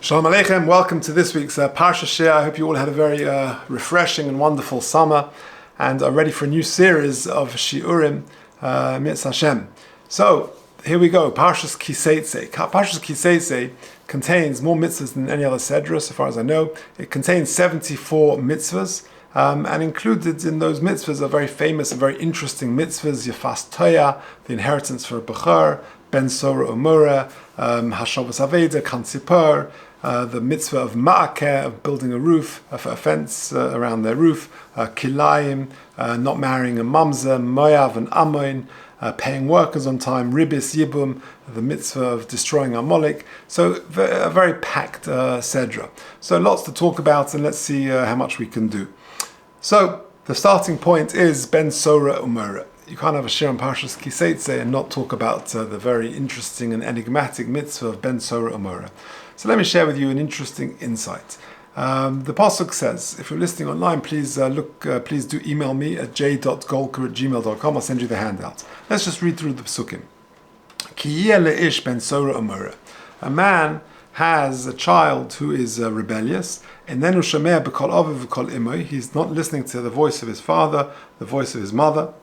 Shalom Aleichem, welcome to this week's Parsha Shiur. I hope you all had a very refreshing and wonderful summer and are ready for a new series of Shiurim, Mitzvah Hashem. So, here we go, Parsha's Seitzei. Parsha's Seitzei contains more mitzvahs than any other Sedra, so far as I know. It contains 74 mitzvahs, and included in those mitzvahs are very famous and very interesting mitzvahs, Yefas Toya, the inheritance for a Bechor, Ben Sora Umura, Hashavas Aveda, Kantzipur, the mitzvah of Ma'akeh, of building a roof, a fence around their roof, Kilayim, not marrying a mamzer, Moav and Ammon, paying workers on time, Ribis Yibum, the mitzvah of destroying Amalek. So a very packed Sedra. So lots to talk about, and let's see how much we can do. So the starting point is Ben Sora Umura. You can't have a Shiur on Parshas Seitzei and not talk about the very interesting and enigmatic mitzvah of Ben Sora Umura. So let me share with you an interesting insight. The pasuk says, if you're listening online, please please do email me at j.golker@gmail.com. I'll send you the handout. Let's just read through the pasukim. Ki yeh le'ish ben sora umura. A man has a child who is rebellious, and then he's not listening to the voice of his father, the voice of his mother.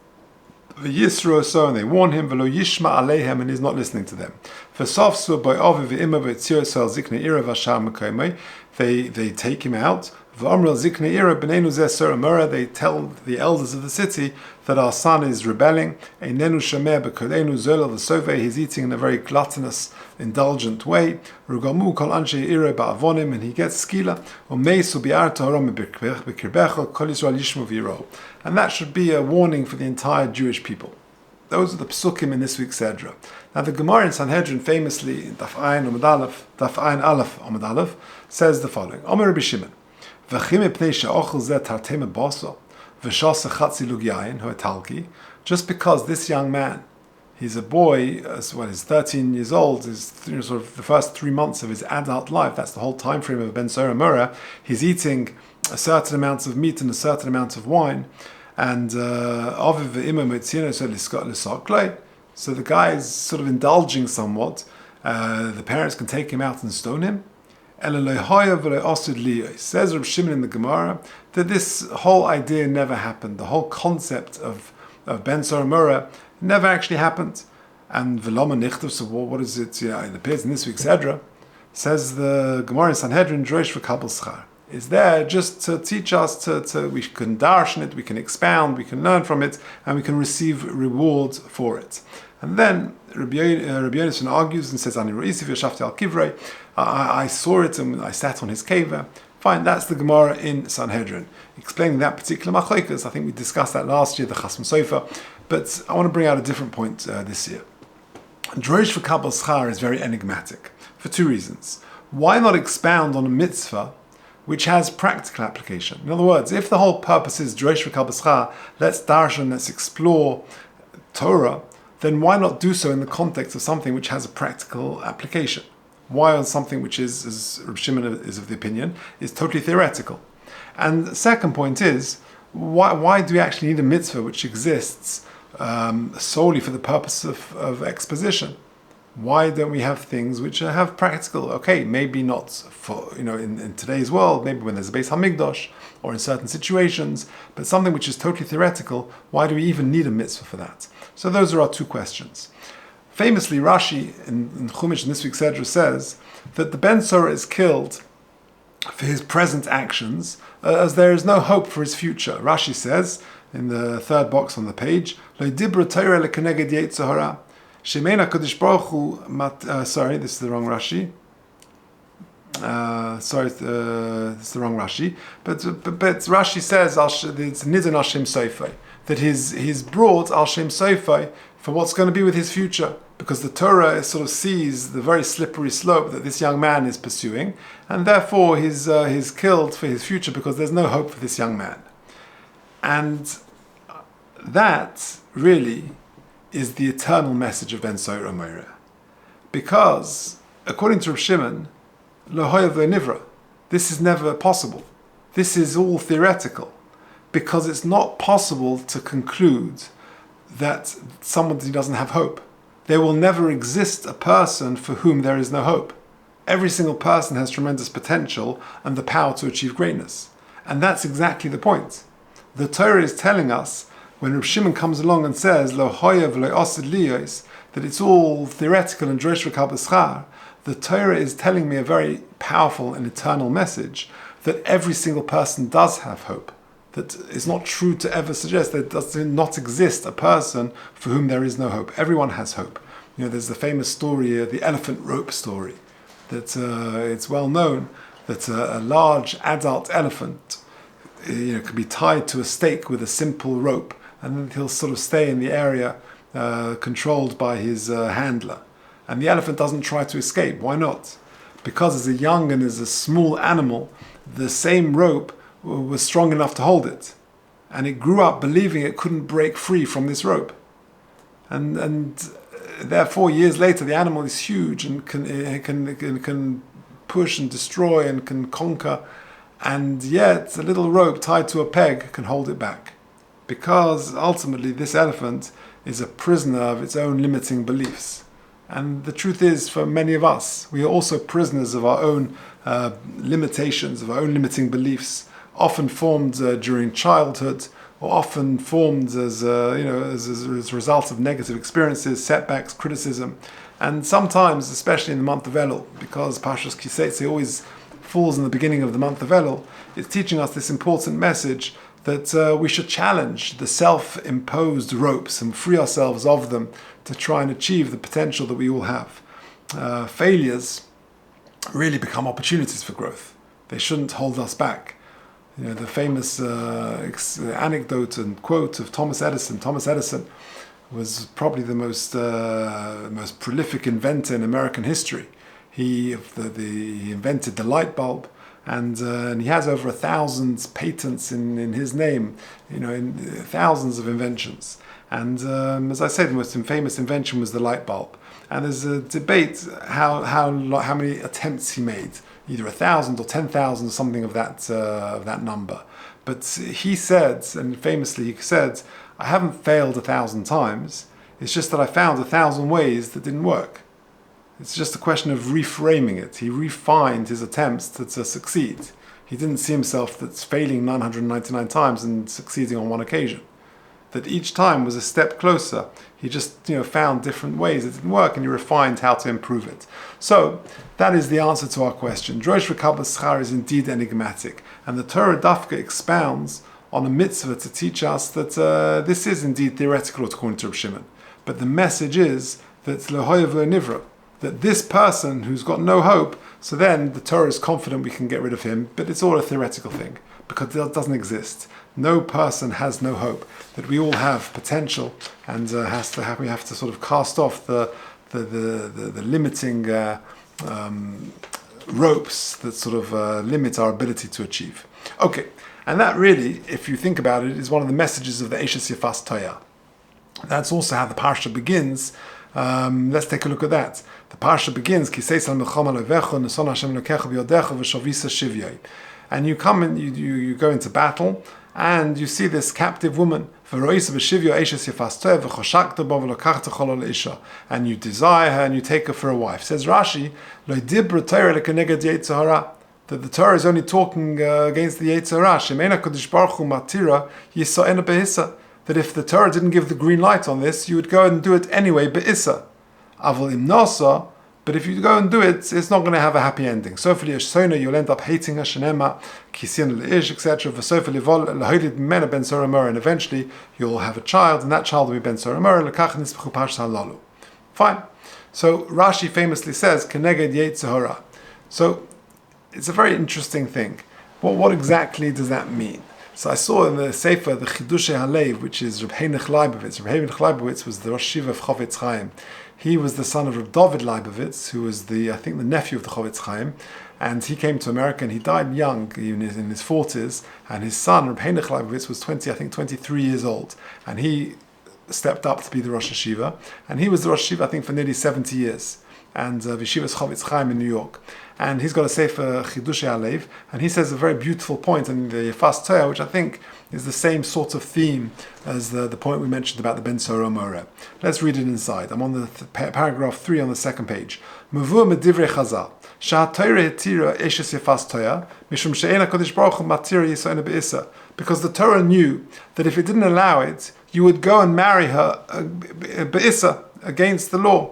V'yisro so, and they warn him, v'lo yishma aleihem, and he's not listening to them. V'sofsu by aviv v'imma v'tzir sel zikne ira v'ashar mekoymei. They take him out. V'amrel zikne ira b'neinu zeh sora umura. They tell the elders of the city that our son is rebelling. Einenu shomeh b'kodeinu zol v'sovei. He's eating in a very gluttonous, indulgent way. Rugamu kol anshe ira ba'avonim, and he gets skila. Umeisu bi'ar toharam b'kirbecha kol Yisrael yishmu v'yiro. And that should be a warning for the entire Jewish people. Those are the psukim in this week's Sedra. Now the Gemara in Sanhedrin famously, Daf Ayin Aleph Amud Aleph, says the following: Omer Rabbi Shimon, V'chim epnei she'ochel zeh tartei mebaso, v'shasa chatzi lug yayin ho'etalki. Just because this young man, he's a boy, he's 13 years old, is sort of the first 3 months of his adult life, that's the whole time frame of Ben Sora Umura, he's eating a certain amount of meat and a certain amount of wine, and so the guy is sort of indulging somewhat. The parents can take him out and stone him. Says Rabbi Shimon in the Gemara that this whole idea never happened. The whole concept of Ben Sora Umura never actually happened. And Velama Nichtav, so what is it? It appears in this week's Edra. Says the Gemara in Sanhedrin, Droish v'kabel schar. Is there just to teach us we can darshan it, we can expound, we can learn from it, and we can receive reward for it. And then Rabbi Yonason argues and says, I saw it and I sat on his keva. Fine, that's the Gemara in Sanhedrin, explaining that particular machlokes. I think we discussed that last year, the Chasm Sofer, but I want to bring out a different point this year. Droish v'kabel schar is very enigmatic for two reasons. Why not expound on a mitzvah which has practical application? In other words, if the whole purpose is Droish v'kabel schar, let's darshan, let's explore Torah, then why not do so in the context of something which has a practical application? Why on something which is, as Rabbi Shimon is of the opinion, is totally theoretical? And the second point is, why do we actually need a mitzvah which exists solely for the purpose of exposition? Why don't we have things which have practical? Okay, maybe not for in today's world, maybe when there's a Beis Hamikdash or in certain situations, but something which is totally theoretical. Why do we even need a mitzvah for that? So those are our two questions. Famously, Rashi in Chumash in this week's Sedra says that the Ben Sora is killed for his present actions, as there is no hope for his future. Rashi says in the third box on the page, Lo dibra Torah lekeneged yetzer hara. Shemena Kodesh Baruch Hu, sorry, this is the wrong Rashi. This is the wrong Rashi. But Rashi says it's Nidon al Shem Soifei, that he's brought al Shem Soifei for what's going to be with his future, because the Torah sort of sees the very slippery slope that this young man is pursuing, and therefore he's killed for his future because there's no hope for this young man. And that really is the eternal message of Ben Sora Umura. Because, according to Rav Shimon, Lo hoya v'nivra, this is never possible. This is all theoretical, because it's not possible to conclude that somebody doesn't have hope. There will never exist a person for whom there is no hope. Every single person has tremendous potential and the power to achieve greatness. And that's exactly the point. The Torah is telling us, when Reb Shimon comes along and says, Lo hoyev lo osid liyos, that it's all theoretical and drosh v'kal b'schar, the Torah is telling me a very powerful and eternal message that every single person does have hope. That it's not true to ever suggest that does not exist a person for whom there is no hope. Everyone has hope. There's the famous story, the elephant rope story, that it's well known that a large adult elephant can be tied to a stake with a simple rope, and then he'll sort of stay in the area controlled by his handler. And the elephant doesn't try to escape. Why not? Because as a young and as a small animal, the same rope was strong enough to hold it. And it grew up believing it couldn't break free from this rope. And therefore, years later, the animal is huge and can push and destroy and can conquer. And yet, a little rope tied to a peg can hold it back. Because ultimately, this elephant is a prisoner of its own limiting beliefs. And the truth is, for many of us, we are also prisoners of our own limitations, of our own limiting beliefs, often formed during childhood, or often formed as a result of negative experiences, setbacks, criticism, and sometimes, especially in the month of Elul, because Parsha's Seitzei always falls in the beginning of the month of Elul, it's teaching us this important message that we should challenge the self-imposed ropes and free ourselves of them to try and achieve the potential that we all have. Failures really become opportunities for growth. They shouldn't hold us back. The famous anecdote and quote of Thomas Edison. Thomas Edison was probably the most prolific inventor in American history. He invented the light bulb, and he has over 1,000 patents in his name. In thousands of inventions. And as I said, the most famous invention was the light bulb. And there's a debate how many attempts he made. Either 1,000 or 10,000 or something of that number. But he said, and famously he said, I haven't failed 1,000 times. It's just that I found 1,000 ways that didn't work. It's just a question of reframing it. He refined his attempts to succeed. He didn't see himself that's failing 999 times and succeeding on one occasion. That each time was a step closer. He just found different ways it didn't work, and he refined how to improve it. So that is the answer to our question. Drosh v'kabel schar is indeed enigmatic, and the Torah Dafka expounds on a mitzvah to teach us that this is indeed theoretical according to Reb Shimon. But the message is that lehoyev le'nivra, that this person who's got no hope, so then the Torah is confident we can get rid of him, but it's all a theoretical thing, because it doesn't exist. No person has no hope. That we all have potential, and we have to sort of cast off the limiting ropes that sort of limit our ability to achieve. Okay, and that really, if you think about it, is one of the messages of the Eishes Yefas Toya. That's also how the Parsha begins. Let's take a look at that. The Parsha begins, and you come and you go into battle, and you see this captive woman, and you desire her and you take her for a wife. Says Rashi, that the Torah is only talking against the Yetzer Hara. That if the Torah didn't give the green light on this, you would go and do it anyway, be'issa. But if you go and do it, it's not going to have a happy ending. So for the you'll end up hating her, shenema, kisian le'ish, etc. And eventually you'll have a child, and that child will be ben soramor. Fine. So Rashi famously says, Keneged Yetzer Hara. So it's a very interesting thing. What exactly does that mean? So I saw in the Sefer, the Chidushei Halev, which is Reb Heinrich Leibowitz. Reb Heinrich Leibowitz was the Rosh Yeshiva of Chofetz Chaim. He was the son of Reb David Leibowitz, who was the nephew of the Chofetz Chaim. And he came to America and he died young, even in his 40s. And his son, Reb Heinrich Leibowitz, was 23 years old. And he stepped up to be the Rosh Yeshiva. And he was the Rosh Yeshiva, I think, for nearly 70 years. And Yeshivas Chofetz Chaim in New York. And he's got a Sefer Chidushei Halev, and he says a very beautiful point in the Yefas Toya, which I think is the same sort of theme as the point we mentioned about the Ben Sorah. Let's read it inside. I'm on the paragraph 3 on the second page. Mavur medivrei Chazal, Because the Torah knew that if it didn't allow it, you would go and marry her be'isa, against the law.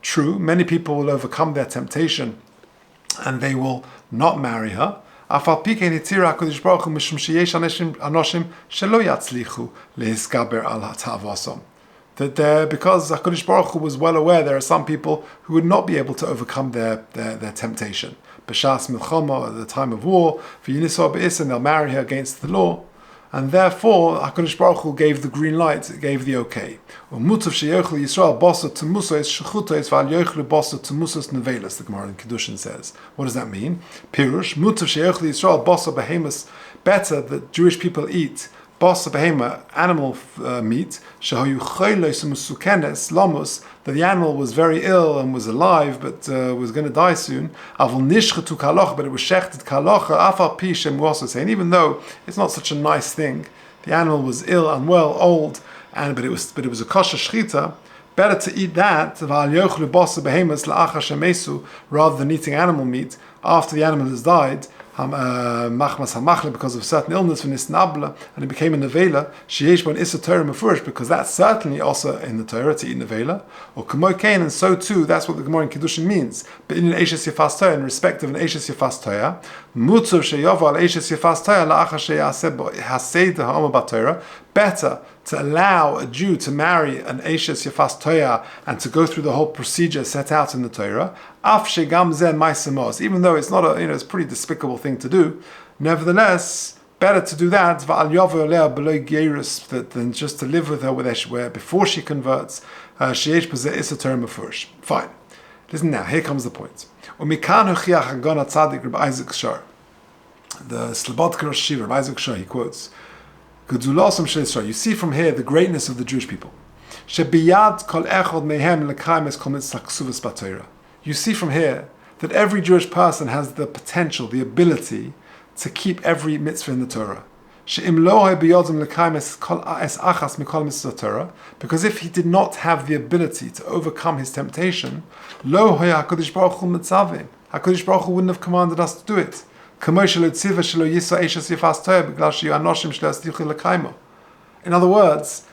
True, many people will overcome their temptation and they will not marry her. That because HaKadosh Baruch Hu was well aware there are some people who would not be able to overcome their temptation. B'shas milchama, at the time of war, they'll marry her against the law. And therefore, HaKadosh Baruch Hu gave the green light, gave the okay. The Gemara in Kiddushin says. What does that mean? Pirush, better that Jewish people eat basa behema, animal meat, that the animal was very ill and was alive but was going to die soon, but it was shechted kalocha, and even though it's not such a nice thing, the animal was ill, unwell, old, but it was a kosher shchita, better to eat that rather than eating animal meat after the animal has died, because of certain illness, and it became a nevela, because that's certainly also in the Torah to eat nevela, or kamokain, and so too, that's what the Gemara in Kiddushin means. But in an Eishes Yefas Torah, in respect of an Eishes Yefas Torah, mutzav sheyoval Eishes Yefas Torah la'achar sheyaseh hased ha'ama b'Torah, better to allow a Jew to marry an Eishes Yefas Torah and to go through the whole procedure set out in the Torah, af shegam zeh ma'aseh, even though it's not it's a pretty despicable thing to do. Nevertheless, better to do that than just to live with her where before she converts. Fine. Listen now. Here comes the point. The Slobodka Shiur, Rabbi Isaac Shor, he quotes, you see from here the greatness of the Jewish people. You see from here that every Jewish person has the potential, the ability to keep every mitzvah in the Torah. Because if he did not have the ability to overcome his temptation, HaKadosh Baruch Hu wouldn't have commanded us to do it. In other words,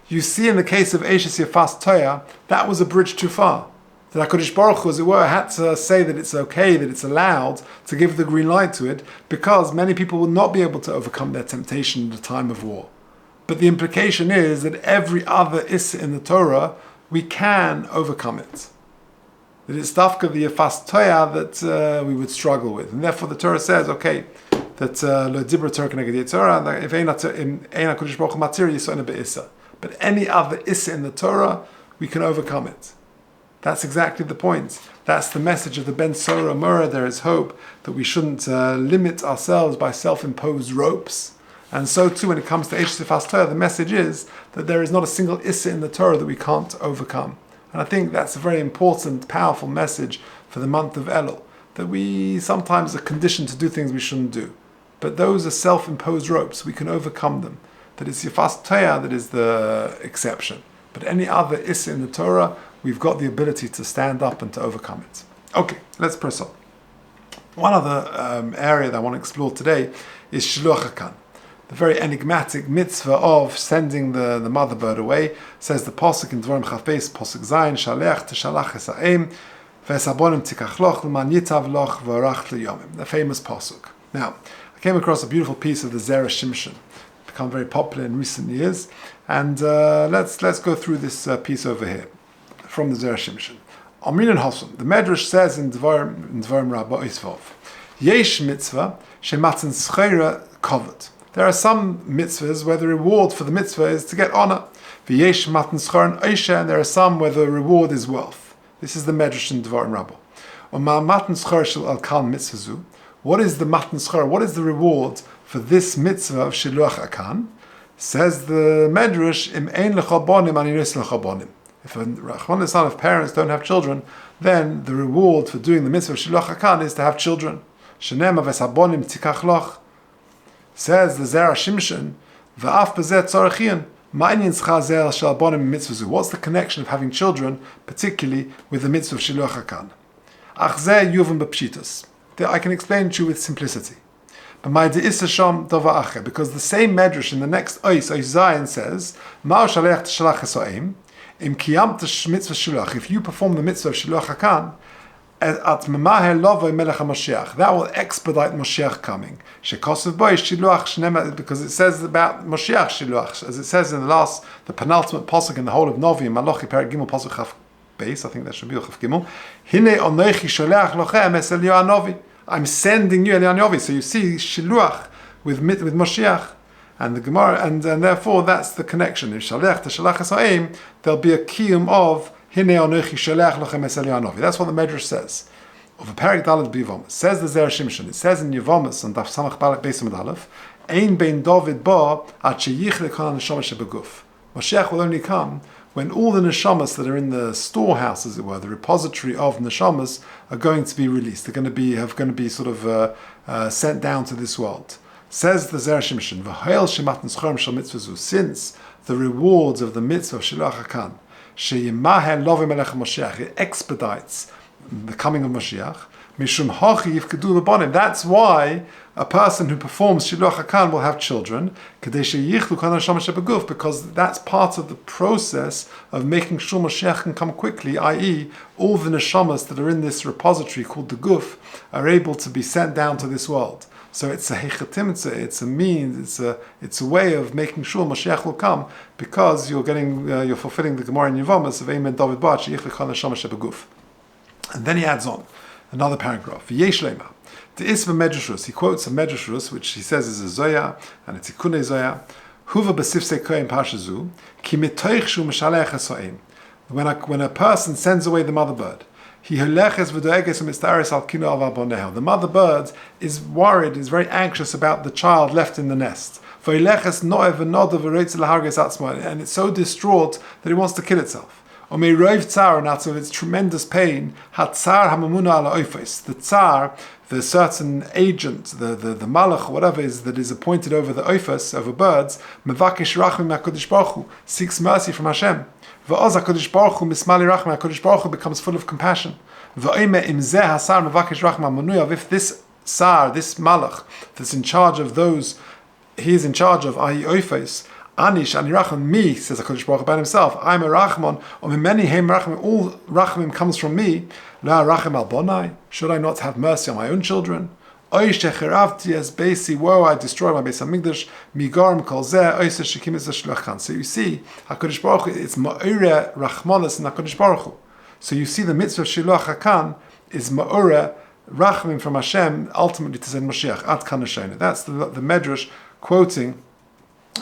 you see in the case of Eishes Yefas Torah, that was a bridge too far. That HaKadosh Baruch Hu, as it were, had to say that it's okay, that it's allowed to give the green light to it, because many people will not be able to overcome their temptation at a time of war. But the implication is that every other issa in the Torah, we can overcome it. That it's dafka the Yefas Torah that we would struggle with. And therefore the Torah says, okay, that lo dibra Torah keneged Yitzhara, if ein HaKadosh Baruch Hu matir yisona be'issa. But any other issa in the Torah, we can overcome it. That's exactly the point. That's the message of the Ben Sora Mura. There is hope that we shouldn't limit ourselves by self-imposed ropes. And so too, when it comes to Eishes Yefas Torah, the message is that there is not a single issa in the Torah that we can't overcome. And I think that's a very important, powerful message for the month of Elul, that we sometimes are conditioned to do things we shouldn't do. But those are self-imposed ropes. We can overcome them. That it's Yefas Torah that is the exception. But any other issa in the Torah, we've got the ability to stand up and to overcome it. Okay, let's press on. One other area that I want to explore today is Shiluach HaKan, the very enigmatic mitzvah of sending the mother bird away. Says the Pasuk in Dvarim Chaf Beis, Pasuk Zayin, Shalech teshalach es ha'em, v'esabonim tikach loch, l'man yitav loch v'arach l'yomim, the famous Pasuk. Now, I came across a beautiful piece of the Zera Shimshon, become very popular in recent years, and let's go through this piece over here from the Zera Shimshon. Amrin and Hossam, the Medrash says in Dvarim Rabbah Isvov, Yesh mitzvah shematzen schera covered. There are some mitzvahs where the reward for the mitzvah is to get honor. V'yesh matan scheren oisha, and there are some where the reward is wealth. This is the Medrash in Dvarim Rabbah. Matan schera shel al kan mitzvazu. What is the matan schera? What is the reward for this mitzvah of Shiluach HaKan? Says the Medrash, Im ein lecha bonim ani nis lecha bonim. If if parents don't have children, then the reward for doing the mitzvah of Shiluach HaKan is to have children. Shenema v'sabonim tikach loch. Says the Zera Shimshon, v'af b'zeh tzarachian. What's the connection of having children, particularly with the mitzvah of Shiluach HaKan? I can explain to you with simplicity. Because the same medrash in the next Ois Zayin says, if you perform the mitzvah of Shiluach HaKan, that will expedite Moshiach coming. Because it says about Moshiach Shiluach, as it says in the penultimate pasuk in the whole of Novi, Malachi Perek Gimel pasuk Chaf Beis, I think that should be Chaf Gimel. Hine onochi sholeach lochem es Eliyahu Novi. I'm sending you Eliyahu Novi. So you see Shiluach with Moshiach. And the Gemara, and therefore that's the connection. If Shalech to Shalach Esaim, there'll be a kiyum of Hine Onochi Shalech Lochem Es Eliyahu Novi. That's what the Medrash says. Of a Perek Daled B'Yevamos. Says the Zera Shimshon. It says in Yevamos and Daf Samach Balak Beis Amud Aleph, Ein Bein David Ba Ad Sheyichle Kol HaNeshama Shebeguf. Mashiach will only come when all the neshamas that are in the storehouse, as it were, the repository of neshamas, are going to be released. They're going to be sort of sent down to this world. Says the Zera Shimshon, V'hoel shematan schorem shel mitzvah, since the rewards of the mitzvah of Shiluach HaKan, sheyimahel lovim melech Moshiach, it expedites the coming of Moshiach. Mishum hachi yifkedu l'bonim. That's why a person who performs Shiluach HaKan will have children, kedei sheyichlu kol neshama shebeguf, because that's part of the process of making sure Moshiach can come quickly, i.e., all the neshamas that are in this repository called the guf are able to be sent down to this world. So it's a hechatim, it's a means, it's a way of making sure Mashiach will come, because you're fulfilling the Gemara in Yevamos of Eimen David Bar Sheich V'Chol Neshama Shebeguf. And then he adds on another paragraph. Yesh Lema. The Isva Medrash, he quotes a Medrash which he says is a Zoya and it's a Kunei Zoya. Huva B'Sifsei Kohen Parsha Zu Ki Mitoich Shu Mishalech Esoim. When a person sends away the mother bird, the mother bird is worried, is very anxious about the child left in the nest. And it's so distraught that it wants to kill itself. And out of its tremendous pain, the tsar, the certain agent, the malach, whatever that is appointed over the oifas, over birds, seeks mercy from Hashem. HaKadosh Baruch Hu becomes full of compassion. If this Sar, this Malach, that's in charge of those, he is in charge of Ahi Oifes, Anish, Anirachman, me, says HaKadosh Baruch Hu about himself, I'm a Rachman, or many Heim Rachman, all Rachmim comes from me, La Rachem Al Bonai, should I not have mercy on my own children? Woe, I destroy my Beis HaMikdash, Migarim Kol Zeh, Oiseh Shekim Es HaShluach. So you see, HaKadosh Baruch Hu, it's Ma'ure Rachmanas in HaKadosh Baruch Hu. So you see the mitzvah of Shiluach HaKan is Ma'ure Rachmim from Hashem, ultimately to send Moshiach, Ad Kan Hashem. That's the Medrash quoting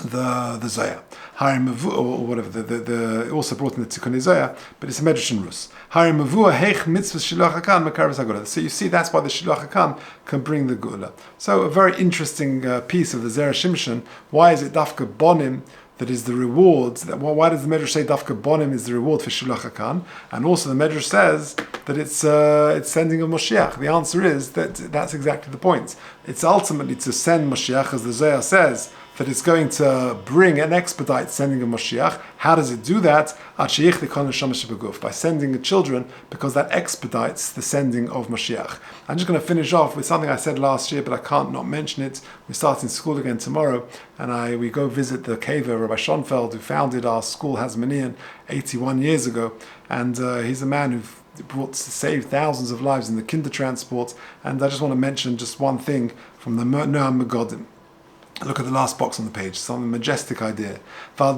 the Zoya. Or whatever, the also brought in the Tikkun Zoya, but it's a Medrash in Rus. So you see, that's why the Shiluach HaKan can bring the Geula. So a very interesting piece of the Zera Shimshon. Why is it Dafka Bonim that is the reward? Why does the Medrash say Dafka Bonim is the reward for Shiluach HaKan? And also the Medrash says that it's sending of Moshiach. The answer is that that's exactly the point. It's ultimately to send Moshiach, as the Zohar says, that it's going to bring and expedite sending of Moshiach. How does it do that? By sending the children, because that expedites the sending of Moshiach. I'm just going to finish off with something I said last year, but I can't not mention it. We're starting school again tomorrow, and we go visit the Keva, Rabbi Schonfeld, who founded our school Hasmonean 81 years ago, and he's a man who saved thousands of lives in the kinder transport. And I just want to mention just one thing from the Noam Megodim. Look at the last box on the page, some majestic idea. It says,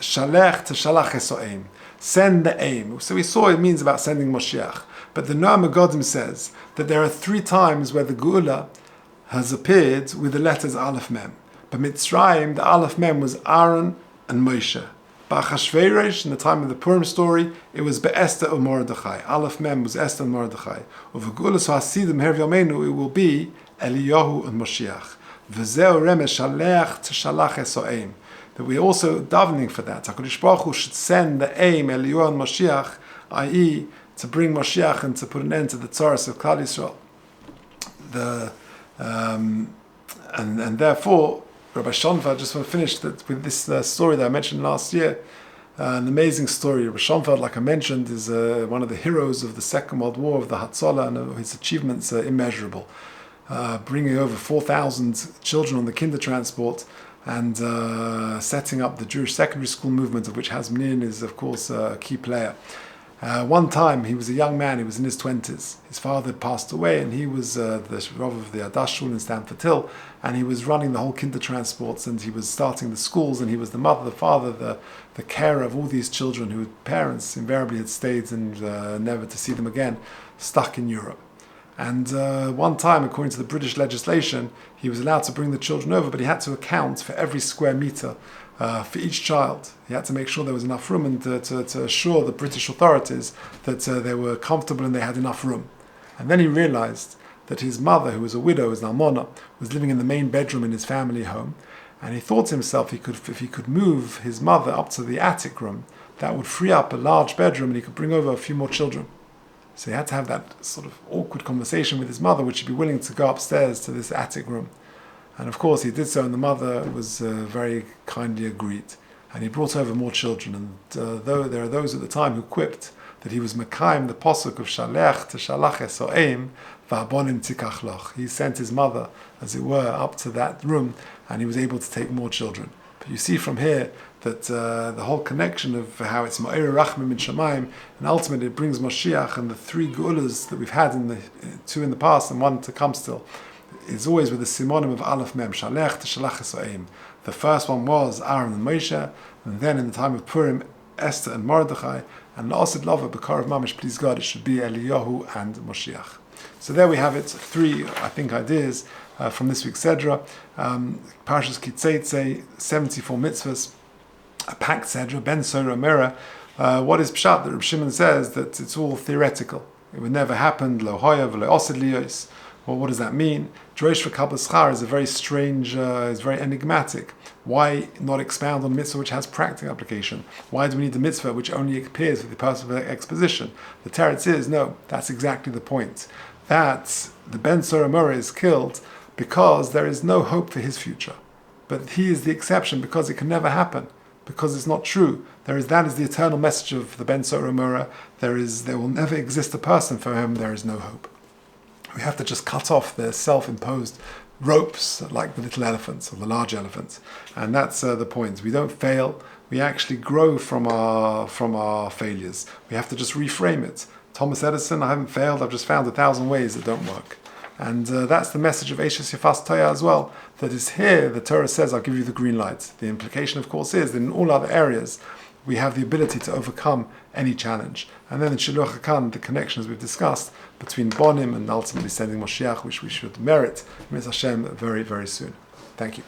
Shalech teshalach esoim. Send the aim. So we saw it means about sending Moshiach. But the Noam Megodim says that there are 3 times where the Geula has appeared with the letters Aleph Mem. But Mitzrayim, the Aleph Mem was Aaron and Moshe. Ba'achashverosh, in the time of the Purim story, it was Be'esther and Mordechai. Aleph Mem was Esther and Mordechai. Of Geula Hasidim Her Yomenu, it will be Eliyahu and Moshiach. V'zeu remesh Shalech teshalach esoim. That we're also davening for that. HaKadosh Baruch Hu should send the aim, Eliyahu and Moshiach, i.e., to bring Moshiach and to put an end to the tzaras of Klal Yisrael. And therefore, Rabbi Shonfa, I just want to finish with this story that I mentioned last year. An amazing story. Rabbi Shonfa, like I mentioned, is one of the heroes of the Second World War, of the Hatzalah, and his achievements are immeasurable. Bringing over 4,000 children on the kinder transport and setting up the Jewish secondary school movement, of which Hasmonean is, of course, a key player. One time, he was a young man, he was in his 20s. His father had passed away, and he was the Rav of the Adash Shul in Stamford Hill, and he was running the whole kinder transports, and he was starting the schools, and he was the mother, the father, the carer of all these children whose parents invariably had stayed and never to see them again, stuck in Europe. And one time, according to the British legislation, he was allowed to bring the children over, but he had to account for every square meter for each child. He had to make sure there was enough room and to assure the British authorities that they were comfortable and they had enough room. And then he realized that his mother, who was a widow, as Almona, was living in the main bedroom in his family home. And he thought to himself, if he could move his mother up to the attic room, that would free up a large bedroom and he could bring over a few more children. So he had to have that sort of awkward conversation with his mother, would she be willing to go upstairs to this attic room? And of course he did so, and the mother was very kindly agreed. And he brought over more children, and though there are those at the time who quipped that he was Mekayim, the posuk of Shalech to Shalach Eso'im, Va'abonim Tikach Loch. He sent his mother, as it were, up to that room, and he was able to take more children. But you see from here that the whole connection of how it's Ma'ir Rachmim in Shemaim, and ultimately it brings Moshiach, and the three Geulas that we've had two in the past and one to come still, is always with the simonim of Aleph Mem, Shalech to Shalach Eso'im. The first one was Aaron and Moshe, and then in the time of Purim, Esther and Mordechai, and La'asid Lava, Bekar of Mamish, please God, it should be Eliyahu and Moshiach. So there we have it, three, I think, ideas from this week's Sedra. Parshas Seitzei, 74 mitzvahs, a packed Sedra, Ben Sora Mera. What is Pshat that Reb Shimon says that it's all theoretical? It would never happen, Lo Hoya, V'lo Osid Liyos. Well, what does that mean? Drosh v'kabel schar is a very strange, is very enigmatic. Why not expound on a mitzvah which has practical application? Why do we need the mitzvah which only appears with the purpose of exposition? The teretz is, no, that's exactly the point. That the Ben Sora Mora is killed because there is no hope for his future. But he is the exception because it can never happen, because it's not true. That is the eternal message of the Ben Sora Mora. There will never exist a person for whom there is no hope. We have to just cut off their self-imposed ropes like the little elephants or the large elephants. And that's the point. We don't fail. We actually grow from our failures. We have to just reframe it. Thomas Edison, I haven't failed. I've just found 1,000 ways that don't work. And that's the message of Eishes Yefas Toya as well. That is here, the Torah says, I'll give you the green light. The implication, of course, is that in all other areas, we have the ability to overcome any challenge. And then in Shiluach HaKan, the connections we've discussed between Bonim and ultimately sending Moshiach, which we should merit, Mitzvah Hashem, very, very soon. Thank you.